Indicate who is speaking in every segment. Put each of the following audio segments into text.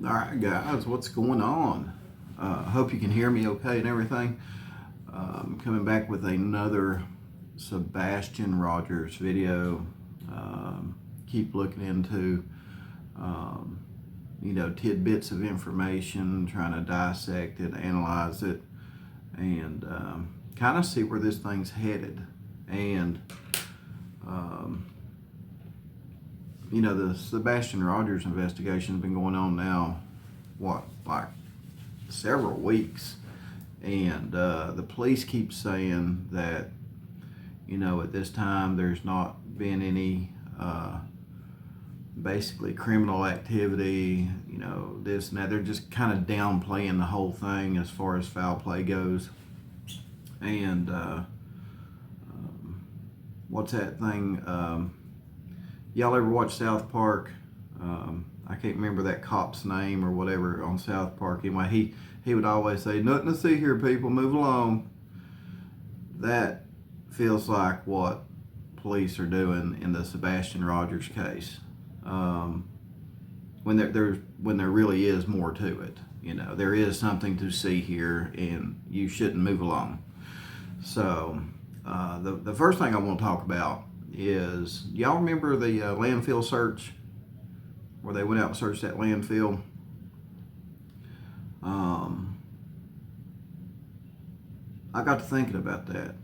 Speaker 1: All right, guys, what's going on? Hope you can hear me okay and everything. Coming back with another Sebastian Rogers video. Keep looking into, tidbits of information, trying to dissect it, analyze it, and kind of see where this thing's headed. And the Sebastian Rogers investigation has been going on now, like several weeks. And the police keep saying that, at this time there's not been any basically criminal activity, this and that. They're just kind of downplaying the whole thing as far as foul play goes. And what's that thing? Y'all ever watch South Park? I can't remember that cop's name or whatever on South Park. Anyway, he would always say, "Nothing to see here, people, move along." That feels like what police are doing in the Sebastian Rogers case. When there really is more to it. There is something to see here, and you shouldn't move along. So the first thing I want to talk about is, y'all remember the landfill search where they went out and searched that landfill? I got to thinking about that,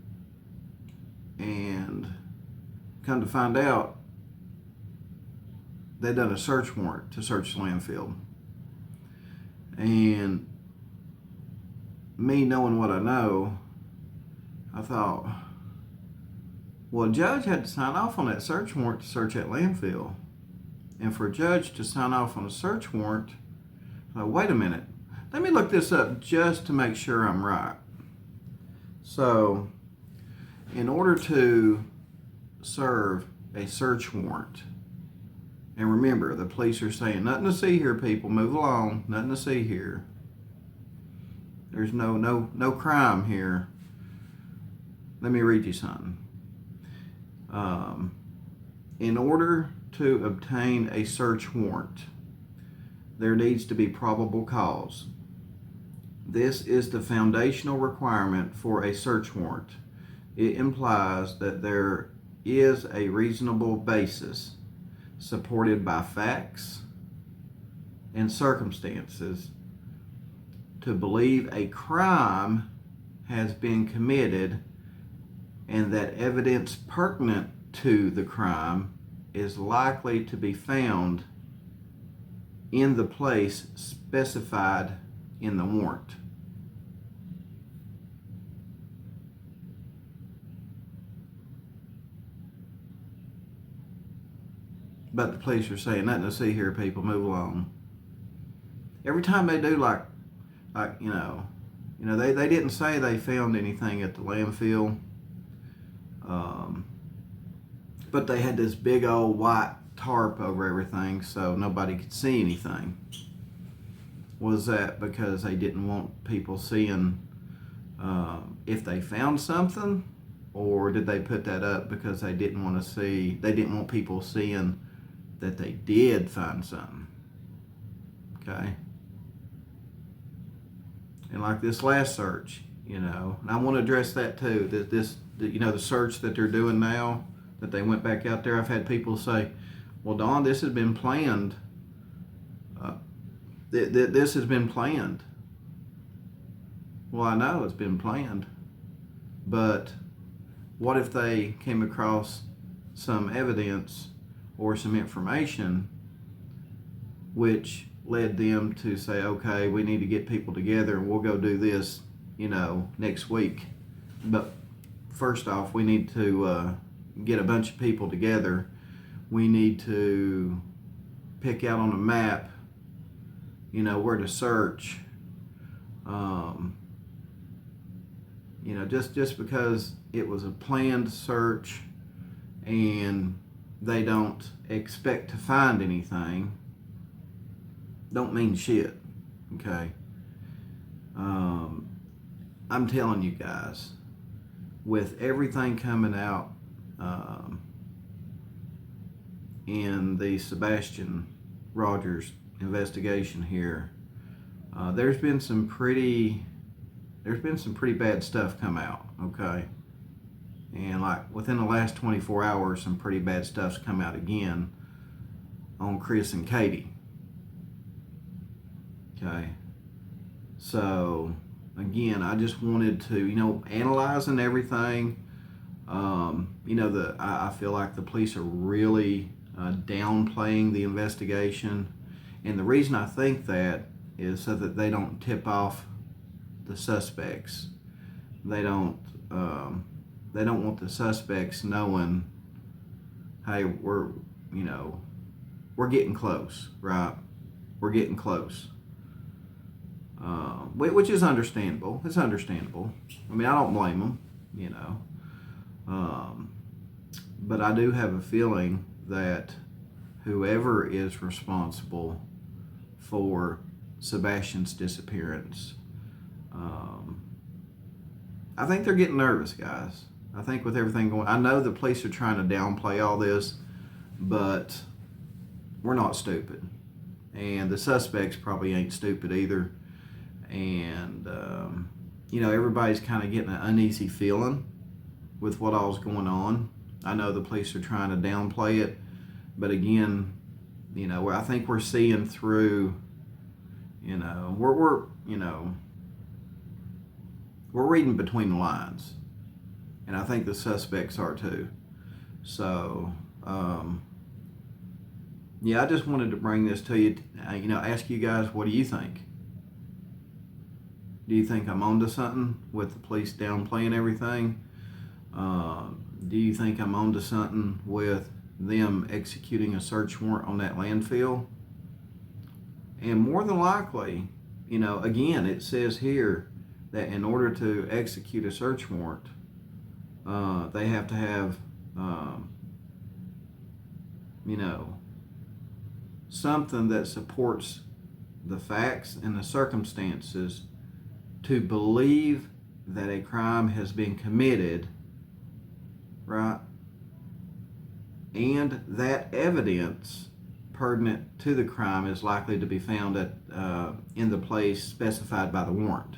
Speaker 1: and come to find out they'd done a search warrant to search the landfill. And me knowing what I know, I thought, well, a judge had to sign off on that search warrant to search that landfill. And for a judge to sign off on a search warrant, I thought, wait a minute, let me look this up just to make sure I'm right. So, in order to serve a search warrant, and remember, the police are saying, nothing to see here, people, move along, nothing to see here. There's no crime here. Let me read you something. In order to obtain a search warrant, there needs to be probable cause. This is the foundational requirement for a search warrant. It implies that there is a reasonable basis supported by facts and circumstances to believe a crime has been committed, and that evidence pertinent to the crime is likely to be found in the place specified in the warrant. But the police are saying, nothing to see here, people, move along. Every time they do, they didn't say they found anything at the landfill. But they had this big old white tarp over everything so nobody could see anything. Was that because they didn't want people seeing if they found something? Or did they put that up because they didn't want people seeing that they did find something? Okay. And like this last search, and I want to address that too. The search that they're doing now, that they went back out there, I've had people say, well, Don, this has been planned. This has been planned. Well, I know it's been planned, but what if they came across some evidence or some information which led them to say, okay, we need to get people together and we'll go do this, next week. But first off, we need to get a bunch of people together. We need to pick out on a map, where to search. Just because it was a planned search and they don't expect to find anything, don't mean shit, okay? I'm telling you guys, with everything coming out in the Sebastian Rogers investigation here, there's been some pretty bad stuff come out, okay? And like within the last 24 hours, some pretty bad stuff's come out again on Chris and Katie. Okay. So again, I just wanted to, analyzing everything. I feel like the police are really downplaying the investigation, and the reason I think that is so that they don't tip off the suspects. They don't want the suspects knowing, hey, we're getting close, right? We're getting close. Which is understandable. It's understandable. I mean, I don't blame them, but I do have a feeling that whoever is responsible for Sebastian's disappearance, I think they're getting nervous, guys. I think with everything going, I know the police are trying to downplay all this, but we're not stupid. And the suspects probably ain't stupid either. And, everybody's kind of getting an uneasy feeling with what all's going on. I know the police are trying to downplay it, but again, I think we're seeing through, we're reading between the lines, and I think the suspects are too. So, I just wanted to bring this to you, ask you guys, what do you think? Do you think I'm onto something with the police downplaying everything? Do you think I'm onto something with them executing a search warrant on that landfill? And more than likely, again, it says here that in order to execute a search warrant, they have to have, something that supports the facts and the circumstances to believe that a crime has been committed, right? And that evidence pertinent to the crime is likely to be found in the place specified by the warrant.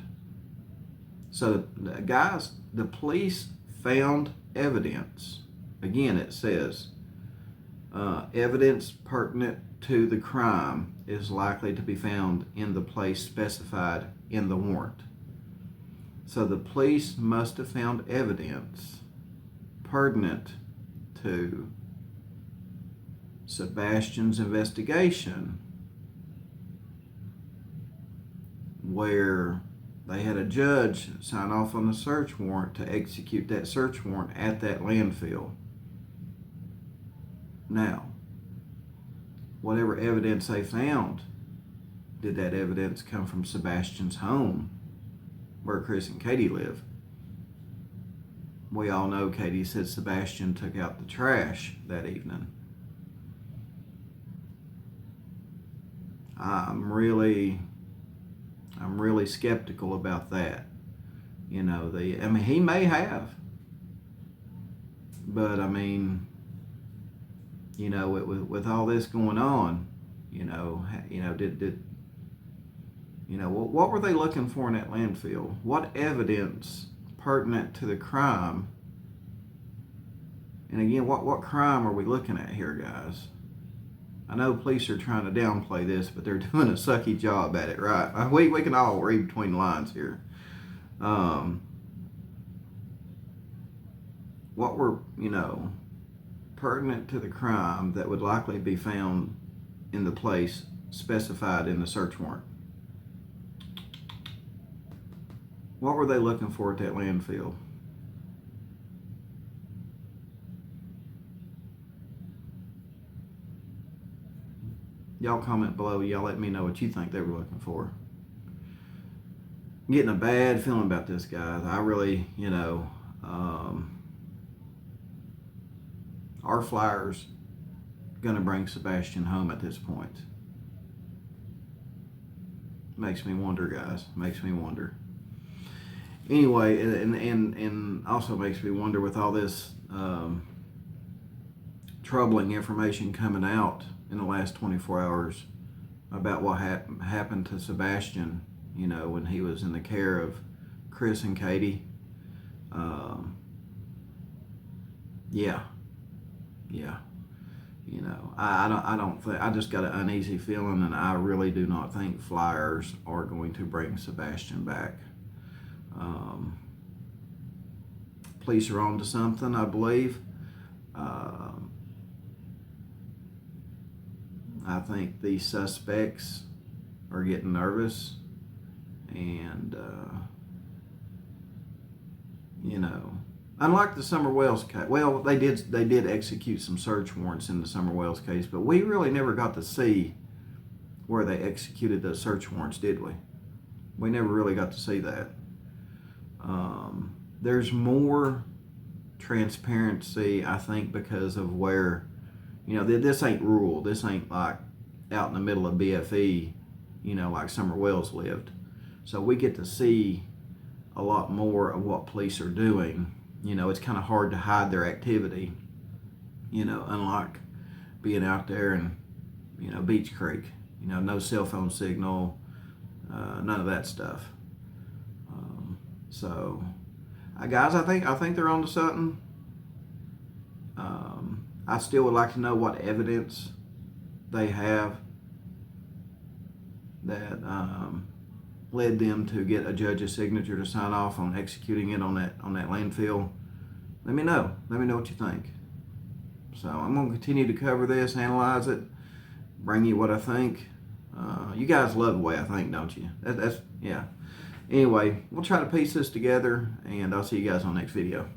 Speaker 1: So, guys, the police found evidence. Again, it says evidence pertinent to the crime is likely to be found in the place specified in the warrant. So the police must have found evidence pertinent to Sebastian's investigation where they had a judge sign off on the search warrant to execute that search warrant at that landfill. Now, whatever evidence they found, did that evidence come from Sebastian's home where Chris and Katie live? We all know Katie said Sebastian took out the trash that evening. I'm really skeptical about that. He may have, but with all this going on, what were they looking for in that landfill? What evidence pertinent to the crime? And again, what crime are we looking at here, guys? I know police are trying to downplay this, but they're doing a sucky job at it, right? We can all read between the lines here. What were, pertinent to the crime that would likely be found in the place specified in the search warrant? What were they looking for at that landfill? Y'all comment below. Y'all let me know what you think they were looking for. I'm getting a bad feeling about this, guys. I really, our flyers going to bring Sebastian home at this point. Makes me wonder, guys. Makes me wonder. Anyway, and also makes me wonder with all this troubling information coming out in the last 24 hours. about what happened to Sebastian, you know, when he was in the care of Chris and Katie. Yeah, you know, I don't think, I just got an uneasy feeling, and I really do not think Flyers are going to bring Sebastian back. Police are on to something, I believe. I think the suspects are getting nervous, and you know, unlike the Summer Wells case, well, they did execute some search warrants in the Summer Wells case, but we really never got to see where they executed those search warrants, did we? We never really got to see that. There's more transparency, I think, because of where, you know, this ain't rural. This ain't like out in the middle of BFE, you know, like Summer Wells lived. So we get to see a lot more of what police are doing. You know, it's kind of hard to hide their activity, you know, unlike being out there in, you know, Beach Creek. You know, no cell phone signal, none of that stuff. So, guys, I think they're onto something. I still would like to know what evidence they have that led them to get a judge's signature to sign off on executing it on that landfill. Let me know. Let me know what you think. So I'm going to continue to cover this, analyze it, bring you what I think. You guys love the way I think, don't you? That's yeah. Anyway, we'll try to piece this together, and I'll see you guys on the next video.